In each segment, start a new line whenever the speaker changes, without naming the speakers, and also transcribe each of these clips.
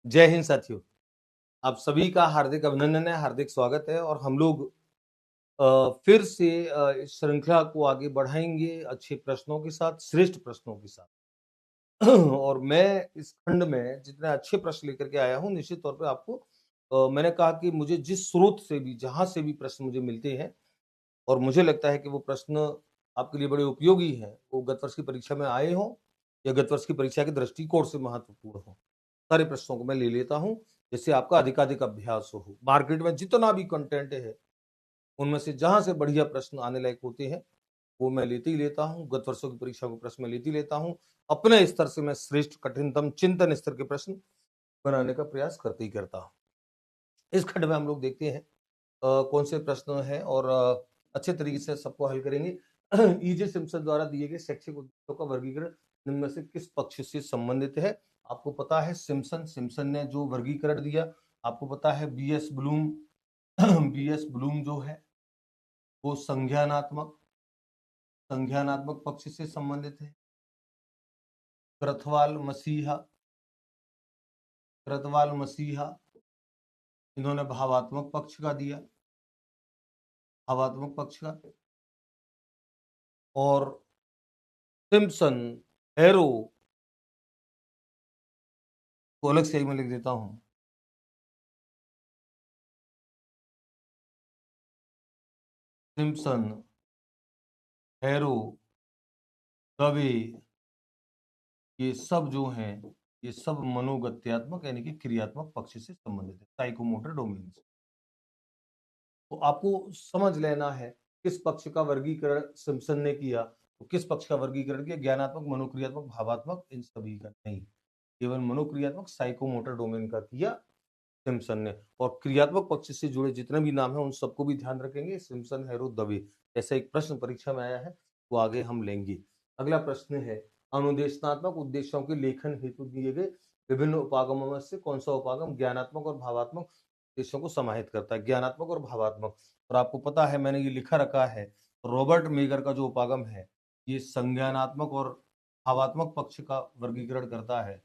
जय हिंद साथियों। आप सभी का हार्दिक अभिनंदन है, हार्दिक स्वागत है। और हम लोग फिर से इस श्रृंखला को आगे बढ़ाएंगे अच्छे प्रश्नों के साथ, श्रेष्ठ प्रश्नों के साथ। और मैं इस खंड में जितने अच्छे प्रश्न लेकर के आया हूं, निश्चित तौर पे आपको मैंने कहा कि मुझे जिस स्रोत से भी, जहां से भी प्रश्न मुझे मिलते हैं और मुझे लगता है कि वो प्रश्न आपके लिए बड़े उपयोगी हैं, वो गत वर्ष की परीक्षा में आए हों या गत वर्ष की परीक्षा के दृष्टिकोण से महत्वपूर्ण हो, सारे प्रश्नों को मैं ले लेता हूं, जिससे आपका अधिकाधिक अभ्यास हो। मार्केट में जितना भी कंटेंट है, उनमें से जहां से बढ़िया प्रश्न आने लायक होते हैं, वो मैं लेते ही लेता हूं। गत वर्षों की परीक्षा को प्रश्न मैं लेते ही लेता हूं। अपने स्तर से मैं श्रेष्ठ, कठिनतम, चिंतन स्तर के प्रश्न बनाने का प्रयास करते ही करता हूं। इस खंड में हम लोग देखते हैं कौन से प्रश्न हैं और अच्छे तरीके से सबको हल करेंगे। ईजे सिम्पसन द्वारा दिए गए शैक्षिक उद्देश्यों का वर्गीकरण निम्न में से किस पक्ष से संबंधित है? आपको पता है सिम्पसन ने जो वर्गीकरण दिया, आपको पता है बीएस ब्लूम बीएस ब्लूम जो है वो संज्ञानात्मक पक्ष से संबंधित है। कृतवाल मसीहा इन्होंने भावात्मक पक्ष का दिया, भावात्मक पक्ष का। और सिम्पसन, हैरो को अलग से मैं लिख देता हूं। सिम्पसन, हैरो, दवे, ये सब जो हैं, ये सब मनोगत्यात्मक यानी कि क्रियात्मक पक्ष से संबंधित है, साइकोमोटर डोमेन से। तो आपको समझ लेना है किस पक्ष का वर्गीकरण सिम्पसन ने किया, तो किस पक्ष का वर्गीकरण किया? ज्ञानात्मक, मनोक्रियात्मक, भावात्मक, इन सभी का नहीं, केवल मनोक्रियात्मक, साइकोमोटर डोमेन का किया सिम्पसन ने। और क्रियात्मक पक्ष से जुड़े जितने भी नाम है उन सबको भी ध्यान रखेंगे। सिम्पसन, हैरो, दवे, ऐसा एक प्रश्न परीक्षा में आया है, वो आगे हम लेंगे। अगला प्रश्न है, अनुदेशनात्मक उद्देश्यों के लेखन हेतु दिए गए विभिन्न उपागमों में से कौन सा उपागम ज्ञानात्मक और भावात्मक उद्देश्यों को समाहित करता है? ज्ञानात्मक और भावात्मक। और आपको पता है, मैंने ये लिखा रखा है, रॉबर्ट मेगर का जो उपागम है, ये संज्ञानात्मक और भावात्मक पक्ष का वर्गीकरण करता है।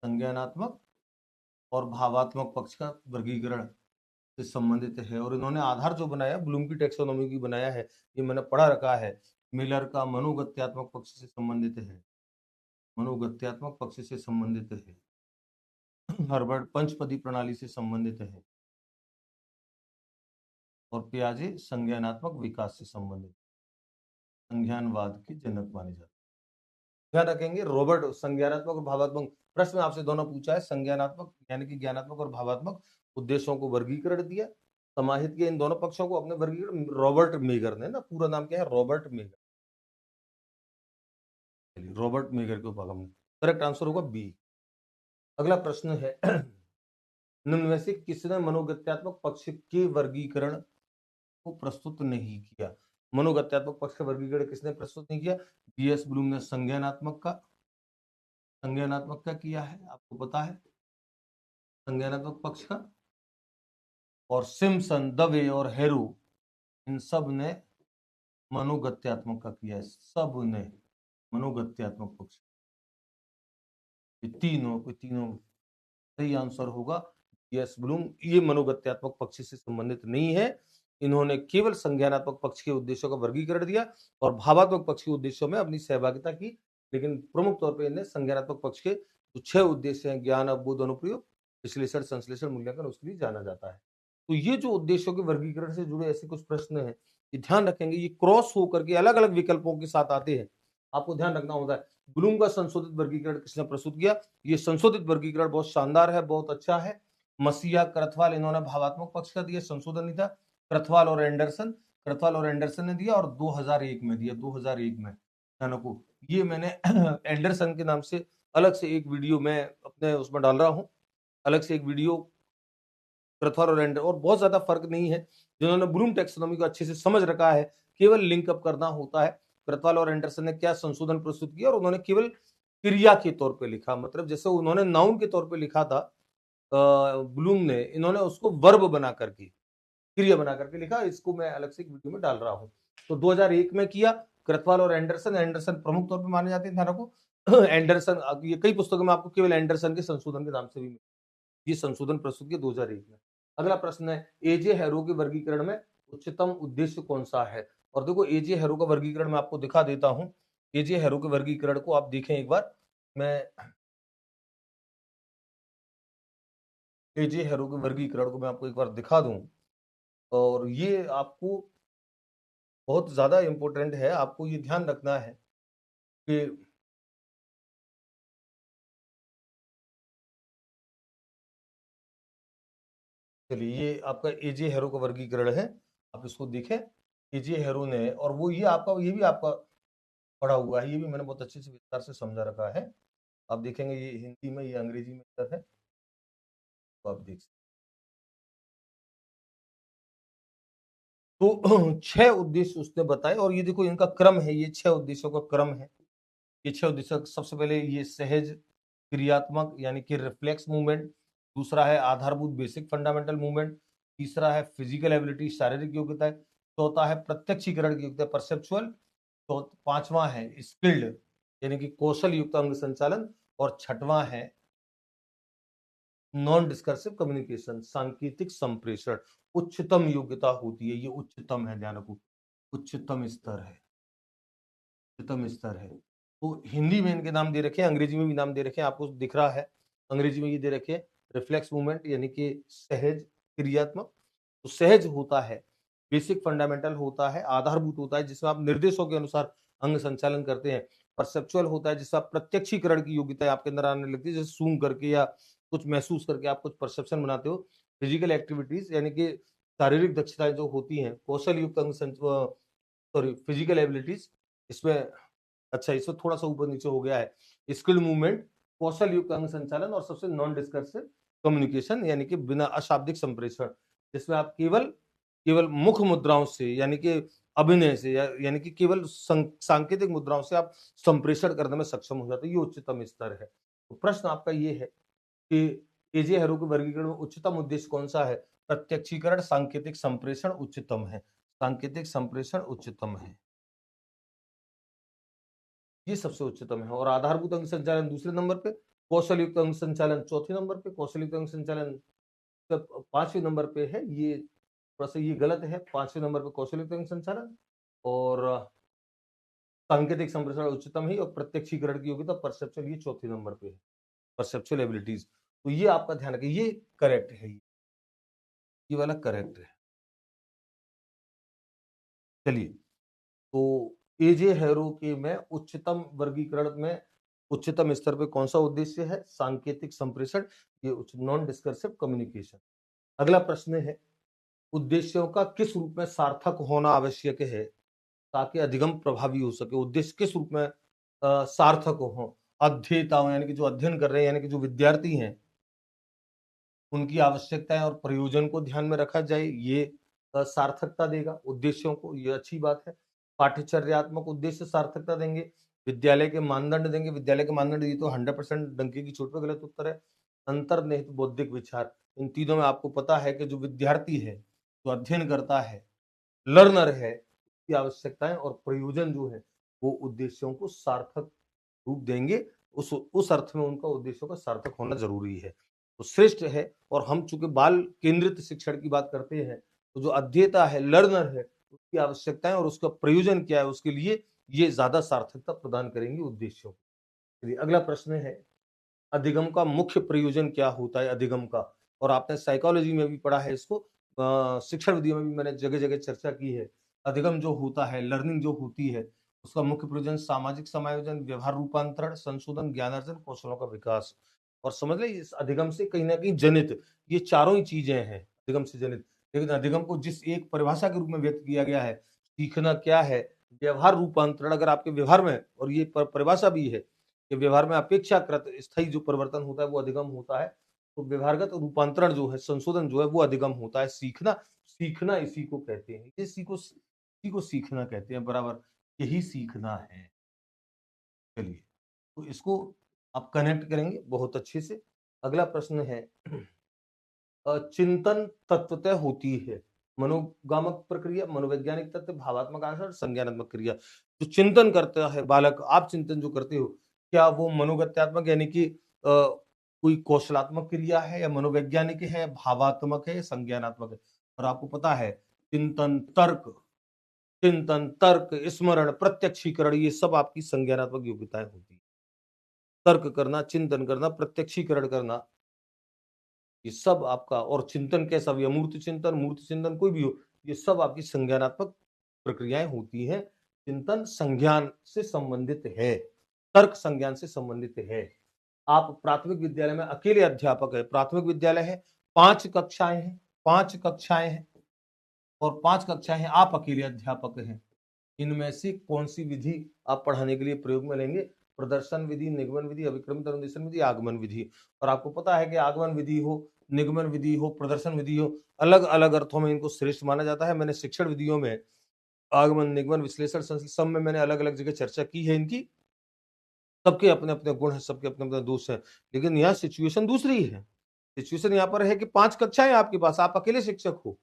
संज्ञानात्मक और भावात्मक पक्ष का वर्गीकरण से संबंधित है। और इन्होंने आधार जो बनाया, ब्लूम की टैक्सोनॉमी की बनाया है, ये मैंने पढ़ा रखा है। मिलर का मनोगत्यात्मक पक्ष से संबंधित है, मनोगत्यात्मक पक्ष से संबंधित है। हर्बर्ट पंचपदी प्रणाली से संबंधित है। और पियाजे संज्ञानात्मक विकास से संबंधित, संज्ञानवाद के जनक माने जाते हैं। ध्यान रखेंगे, रॉबर्ट संज्ञानात्मक और भावात्मक। प्रश्न में आपसे दोनों पूछा है, संज्ञानात्मक यानी कि ज्ञानात्मक और भावात्मक उद्देश्यों को वर्गीकरण दिया, समाहित किया इन दोनों पक्षों को अपने वर्गीकरण, रॉबर्ट मेगर ने ना, पूरा नाम क्या है? रॉबर्ट मेगर, रॉबर्ट मेगर के उपागम। करेक्ट आंसर होगा बी। अगला प्रश्न है, निम्न में से किसने मनोगत्यात्मक पक्ष के वर्गीकरण को प्रस्तुत नहीं किया? मनोगत्यात्मक पक्ष का वर्गीकरण किसने प्रस्तुत नहीं किया? बीएस ब्लूम ने संज्ञानात्मक का किया है, आपको पता है, संज्ञानात्मक पक्ष का। और सिम्पसन, दवे और हेरू, इन सब ने मनोगत्यात्मक का किया है, सब ने मनोगत्यात्मक पक्ष। ये तीनों सही आंसर होगा यस ब्लूम। ये मनोगत्यात्मक पक्ष से संबंधित नहीं है, इन्होंने केवल संज्ञानात्मक पक्ष के उद्देश्यों का वर्गीकरण दिया और भावात्मक पक्ष के उद्देश्यों में अपनी सहभागिता की। लेकिन प्रमुख तौर पर इन्हें संज्ञानात्मक पक्ष के जो 6 उद्देश्य हैं, ज्ञान, अवबोध, अनुप्रयोग, विश्लेषण, संश्लेषण, मूल्यांकन, उसके लिए जाना जाता है। तो ये जो उद्देश्यों के वर्गीकरण से जुड़े ऐसे कुछ प्रश्न हैं, ये ध्यान रखेंगे, ये क्रॉस होकर के अलग अलग विकल्पों के साथ आते हैं, आपको ध्यान रखना होता है। ब्लूम का संशोधित वर्गीकरण किसने प्रस्तुत किया? ये संशोधित वर्गीकरण बहुत शानदार है, बहुत अच्छा है। मसीहा, क्रथवाल, इन्होंने भावात्मक पक्ष का दिया, संशोधन नहीं था। क्रथवाल और एंडरसन ने दिया, और 2001 में दिया, 2001 में को। ये मैंने एंडरसन के नाम से अलग से एक वीडियो मैं अपने उसमें डाल रहा हूं, अलग से एक वीडियो, क्रथवाल और एंडर। और बहुत ज्यादा फर्क नहीं है, जिन्होंने ब्लूम टैक्सोनॉमी को अच्छे से समझ रखा है, केवल लिंकअप करना होता है। क्रथवाल और एंडरसन ने क्या संशोधन प्रस्तुत किया, और उन्होंने केवल क्रिया के तौर पे लिखा, मतलब जैसे उन्होंने नाउन के तौर पे लिखा था ब्लूम ने, इन्होंने उसको वर्ब बना करके, क्रिया बना करके लिखा। इसको मैं अलग से एक वीडियो में डाल रहा हूं। तो 2001 में किया क्रथवाल और एंडरसन प्रमुख तौर पर माने जाते हैं, ध्यान रखो। एंडरसन, ये कई पुस्तकों में आपको केवल एंडरसन के संशोधन के नाम से भी ये संशोधन प्रस्तुत किया 2001 में। अगला प्रश्न है, एजे हैरो के वर्गीकरण में उच्चतम उद्देश्य कौन सा है? और देखो एजे हैरो का वर्गीकरण मैं आपको दिखा देता हूं। एजे हैरो के वर्गीकरण को आप देखें एक बार। मैं एजे हैरो के वर्गीकरण को मैं आपको एक बार दिखा दूं, और ये आपको बहुत ज्यादा इंपॉर्टेंट है, आपको ये ध्यान रखना है कि चलिए ये आपका एजे हैरो का वर्गीकरण है, आप इसको देखें। एजे हैरो ने, और वो ये भी आपका पढ़ा हुआ है, ये भी मैंने बहुत अच्छे से विस्तार से समझा रखा है। आप देखेंगे ये हिंदी में, ये अंग्रेजी में इधर है, तो आप देख सकते। तो 6 उद्देश्य उसने बताए, और ये देखो इनका क्रम है, ये 6 उद्देश्यों का क्रम है। ये 6 उद्देश्य, सबसे पहले ये सहज क्रियात्मक यानी कि रिफ्लेक्स मूवमेंट, दूसरा है आधारभूत बेसिक फंडामेंटल मूवमेंट, तीसरा है फिजिकल एबिलिटी शारीरिक योग्यता, चौथा है प्रत्यक्षीकरण की योग्यता परसेप्चुअल, तो पांचवा है स्किल्ड यानी कि कौशल युक्त अंग संचालन, और छठवां है नॉन डिस्कर्सिव कम्युनिकेशन सांकेतिक संप्रेषण। उच्चतम योग्यता होती है, ये उच्चतम है, ध्यान रखो, उच्चतम स्तर है, उच्चतम स्तर है। तो हिंदी में इनके नाम दे रखे हैं, अंग्रेजी में भी नाम दे रखे हैं, आपको दिख रहा है। अंग्रेजी में ये दे रखे हैं रिफ्लेक्स मूवमेंट यानी कि सहज क्रियात्मक। तो सहज होता है, बेसिक फंडामेंटल होता है, आधारभूत होता है जिसमें आप निर्देशों के अनुसार अंग संचालन करते हैं। परसेप्चुअल होता है जिससे आप प्रत्यक्षीकरण की योग्यता आपके अंदर आने लगती है, जैसे सूंघ करके या कुछ महसूस करके आप कुछ परसेप्शन बनाते हो। फिजिकल एक्टिविटीज यानी कि शारीरिक दक्षताएं जो होती हैं, कौशल युक्त अंग, सॉरी फिजिकल एबिलिटीज, इसमें अच्छा इसमें थोड़ा सा ऊपर नीचे हो गया है। स्किल्ड मूवमेंट, कौशल युक्त अंग संचालन, और सबसे नॉन डिस्कर्सिव कम्युनिकेशन यानी कि बिना अशाब्दिक संप्रेषण, जिसमें आप केवल केवल मुख मुद्राओं से यानी कि अभिनय से यानी कि केवल सांकेतिक मुद्राओं से आप संप्रेषण करने में सक्षम हो जाते हैं। ये उच्चतम स्तर है। तो प्रश्न आपका ये है कि एजे हैरो के वर्गीकरण में उच्चतम उद्देश्य कौन सा है? प्रत्यक्षीकरण सांकेतिक संप्रेषण उच्चतम है, सांकेतिक संप्रेषण उच्चतम है, ये सबसे उच्चतम है। और आधारभूत अंग संचालन दूसरे नंबर पे, कौशल युक्त अंग संचालन चौथे नंबर पे, कौशल युक्त अंग संचालन पांचवें नंबर पे है। ये थोड़ा सा ये गलत है, पांचवें नंबर पे कौशल युक्त अंग संचालन, और सांकेतिक संप्रेषण उच्चतम ही, और प्रत्यक्षीकरण की योग्यता परसेप्चुअल ये चौथे नंबर पे है, परसेप्चुअल एबिलिटीज। तो ये आपका ध्यान रखिए, ये करेक्ट है, ये वाला करेक्ट है। चलिए, तो एजे हैरो के में उच्चतम वर्गीकरण में उच्चतम स्तर पे कौन सा उद्देश्य है? सांकेतिक संप्रेषण, ये नॉन डिस्कर्सिव कम्युनिकेशन। अगला प्रश्न है, उद्देश्यों का किस रूप में सार्थक होना आवश्यक है ताकि अधिगम प्रभावी हो सके? उद्देश्य किस रूप में सार्थक हो? अध्येताओं यानी कि जो अध्ययन कर रहे हैं, यानी कि जो विद्यार्थी हैं, उनकी आवश्यकताएं और प्रयोजन को ध्यान में रखा जाए, ये सार्थकता देगा उद्देश्यों को, ये अच्छी बात है। पाठ्यचर्यात्मक उद्देश्य सार्थकता देंगे, विद्यालय के मानदंड देंगे, विद्यालय के मानदंड, ये तो 100% डंके की चोट पे गलत उत्तर है। अंतर्निहित बौद्धिक विचार, इन तीनों में आपको पता है कि जो विद्यार्थी है, जो अध्ययन करता है, लर्नर है, उसकी आवश्यकताएं और प्रयोजन जो है वो उद्देश्यों को सार्थक रूप देंगे। उस अर्थ में उनका उद्देश्यों का सार्थक होना जरूरी है, तो श्रेष्ठ है। और हम चूंकि बाल केंद्रित शिक्षण की बात करते हैं, तो जो अध्येता है, लर्नर है, उसकी आवश्यकताएं और उसका प्रयोजन क्या है, उसके लिए ये ज्यादा सार्थकता प्रदान करेंगे उद्देश्यों को। चलिए, अगला प्रश्न है, अधिगम का मुख्य प्रयोजन क्या होता है? अधिगम का, और आपने साइकोलॉजी में भी पढ़ा है इसको, शिक्षण विधि में भी मैंने जगह जगह चर्चा की है। अधिगम जो होता है, लर्निंग जो होती है, उसका मुख्य प्रयोजन सामाजिक समायोजन, व्यवहार रूपांतरण, संशोधन, ज्ञानार्जन, कौशलों का विकास। और समझ लें, इस अधिगम से कहीं ना कहीं जनित ये चारों ही चीजें हैं, अधिगम से जनित। लेकिन अधिगम को जिस एक परिभाषा के रूप में व्यक्त किया गया है, सीखना क्या है, व्यवहार रूपांतरण, अगर आपके व्यवहार में, और ये परिभाषा भी है कि व्यवहार में अपेक्षाकृत स्थायी जो परिवर्तन होता है वो अधिगम होता है। तो व्यवहारगत रूपांतरण जो है, संशोधन जो है, वो अधिगम होता है। सीखना, सीखना इसी को कहते हैं, इसी को सीखना कहते हैं, बराबर यही सीखना है। चलिए, तो इसको आप कनेक्ट करेंगे बहुत अच्छे से। अगला प्रश्न है, चिंतन तत्वतः होती है मनोगामक प्रक्रिया, मनोवैज्ञानिक तत्व, भावात्मक आचरण, संज्ञानात्मक क्रिया। जो चिंतन करता है बालक, आप चिंतन जो करते हो, क्या वो मनोगत्यात्मक यानी कि कोई कौशलात्मक क्रिया है या मनोवैज्ञानिक है, भावात्मक है, संज्ञानात्मक है। और आपको पता है चिंतन, तर्क, स्मरण, प्रत्यक्षीकरण, ये सब आपकी संज्ञानात्मक योग्यताएं होती है। तर्क करना, चिंतन करना, प्रत्यक्षीकरण करना, ये सब आपका, और चिंतन कैसा भी, मूर्त चिंतन कोई भी हो, ये सब आपकी संज्ञानात्मक प्रक्रियाएं होती हैं। चिंतन संज्ञान से संबंधित है, तर्क संज्ञान से संबंधित है। आप प्राथमिक विद्यालय में अकेले अध्यापक है, प्राथमिक विद्यालय है, 5 कक्षाएं हैं, 5 कक्षाएं हैं, और 5 कक्षाएं हैं, आप अकेले अध्यापक हैं। इनमें से कौन सी विधि आप पढ़ाने के लिए प्रयोग में लेंगे? प्रदर्शन विधि, निगमन विधि, अभिक्रमित अनुदेशन विधि, आगमन विधि। और आपको पता है कि आगमन विधि हो, निगमन विधि हो, प्रदर्शन विधि हो, अलग अलग अर्थों में इनको श्रेष्ठ माना जाता है। मैंने शिक्षण विधियों में आगमन, निगमन, विश्लेषण, संश्लेषण, सब में मैंने अलग अलग जगह चर्चा की है इनकी। सबके अपने अपने गुण हैं, सबके अपने अपने दोष हैं, लेकिन यहाँ सिचुएशन दूसरी है। सिचुएशन यहाँ पर है कि 5 कक्षाएं आपके पास, आप अकेले शिक्षक हो।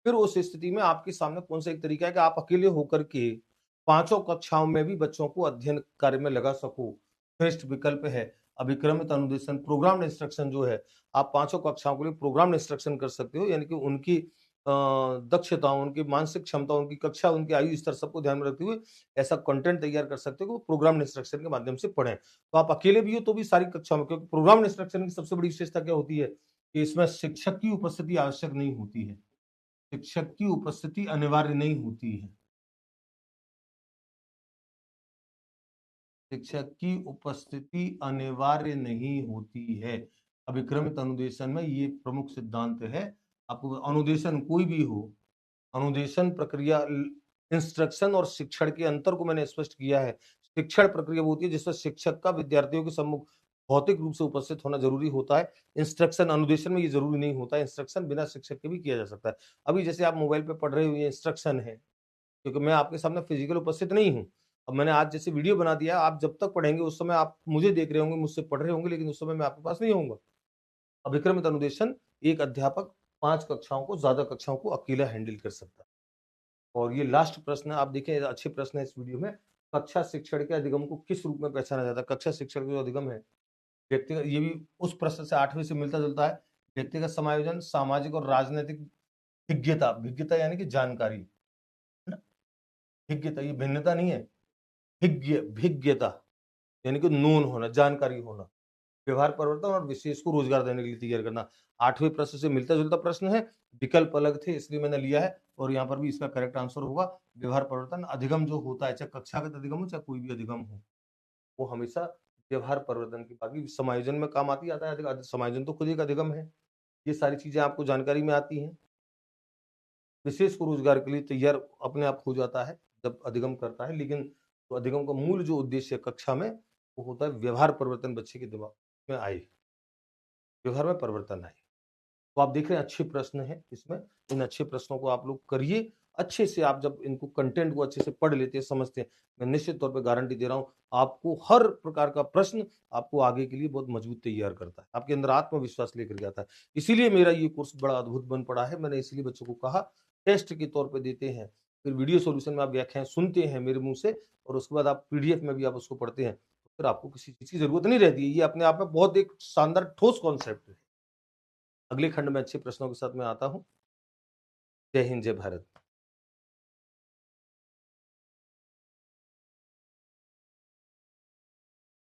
फिर उस स्थिति में आपके सामने कौन सा एक तरीका है कि आप अकेले होकर के 5 कक्षाओं में भी बच्चों को अध्ययन कार्य में लगा सको। श्रेष्ठ विकल्प है अभिक्रमित अनुदेशन, प्रोग्राम इंस्ट्रक्शन जो है, आप 5 कक्षाओं के लिए प्रोग्राम इंस्ट्रक्शन कर सकते हो, यानी कि उनकी दक्षताओं, उनकी मानसिक क्षमता, उनकी कक्षा, उनकी आयु स्तर सबको ध्यान में रखते हुए ऐसा कंटेंट तैयार कर सकते हो कि प्रोग्राम इंस्ट्रक्शन के माध्यम से पढ़ें। तो आप अकेले भी हो तो भी सारी कक्षाओं में, क्योंकि प्रोग्राम इंस्ट्रक्शन की सबसे बड़ी विशेषता क्या होती है कि इसमें शिक्षक की उपस्थिति आवश्यक नहीं होती है, शिक्षक की उपस्थिति अनिवार्य नहीं होती है, शिक्षक की उपस्थिति अनिवार्य नहीं होती है। अभिक्रमित अनुदेशन में ये प्रमुख सिद्धांत है। आपको अनुदेशन कोई भी हो, अनुदेशन प्रक्रिया, इंस्ट्रक्शन और शिक्षण के अंतर को मैंने स्पष्ट किया है। शिक्षण प्रक्रिया वो होती है जिसमें शिक्षक का विद्यार्थियों के सम्मुख भौतिक रूप से उपस्थित होना जरूरी होता है। इंस्ट्रक्शन, अनुदेशन में ये जरूरी नहीं होता है। इंस्ट्रक्शन बिना शिक्षक के भी किया जा सकता है। अभी जैसे आप मोबाइल पे पढ़ रहे हो, ये इंस्ट्रक्शन है, क्योंकि मैं आपके सामने फिजिकल उपस्थित नहीं हूँ। अब मैंने आज जैसे वीडियो बना दिया, आप जब तक पढ़ेंगे उस समय आप मुझे देख रहे होंगे, मुझसे पढ़ रहे होंगे, लेकिन उस समय मैं आपके पास नहीं होऊंगा। अभिक्रमित अनुदेशन, एक अध्यापक 5 कक्षाओं को, ज्यादा कक्षाओं को अकेला हैंडल कर सकता है। और ये लास्ट प्रश्न आप देखें, अच्छे प्रश्न है इस वीडियो में। कक्षा शिक्षण के अधिगम को किस रूप में पहचाना जाता है? कक्षा शिक्षण का जो अधिगम है, व्यक्तिगत, ये भी उस प्रश्न से 8वें से मिलता जुलता है। व्यक्तिगत समायोजन, सामाजिक और राजनीतिक भिज्ञता, भिज्ञता यानी कि जानकारी, है ना? भिज्ञता ये भिन्नता नहीं है, भिज्ञता यानी कि नून होना, जानकारी होना। व्यवहार परिवर्तन और विशेष को रोजगार देने के लिए तैयार करना। 8वें प्रश्न से मिलता जुलता प्रश्न है, विकल्प अलग थे इसलिए मैंने लिया है, और यहाँ पर भी इसका करेक्ट आंसर होगा व्यवहार परिवर्तन। अधिगम जो होता है, चाहे कक्षागत अधिगम हो चाहे कोई भी अधिगम हो, वो हमेशा व्यवहार परिवर्तन की, बाकी समायोजन में काम आती आता है। समायोजन तो खुद एक अधिगम है। ये सारी चीजें आपको जानकारी में आती हैं। विशेष को रोजगार के लिए तैयार अपने आप हो जाता है जब अधिगम करता है, लेकिन तो अधिगम का मूल जो उद्देश्य है कक्षा में, वो होता है व्यवहार परिवर्तन बच्चे के दिमाग में आए, व्यवहार में परिवर्तन आए। तो आप देख रहे हैं अच्छे प्रश्न है इसमें। इन अच्छे प्रश्नों को आप लोग करिए अच्छे से। आप जब इनको कंटेंट को अच्छे से पढ़ लेते हैं, समझते हैं, मैं निश्चित तौर पे गारंटी दे रहा हूं, आपको हर प्रकार का प्रश्न आपको आगे के लिए बहुत मजबूत तैयार करता है, आपके अंदर आत्मविश्वास लेकर जाता है। इसीलिए मेरा ये कोर्स बड़ा अद्भुत बन पड़ा है। मैंने इसलिए बच्चों को कहा टेस्ट के तौर पर देते हैं, फिर वीडियो सोल्यूशन में आप व्याख्याएं सुनते हैं मेरे मुंह से, और उसके बाद आप पीडीएफ में भी आप उसको पढ़ते हैं, तो फिर आपको किसी चीज की जरूरत नहीं रहती है। ये अपने आप में बहुत एक शानदार ठोस कॉन्सेप्ट है। अगले खंड में अच्छे प्रश्नों के साथ मैं आता हूं। जय हिंद, जय भारत।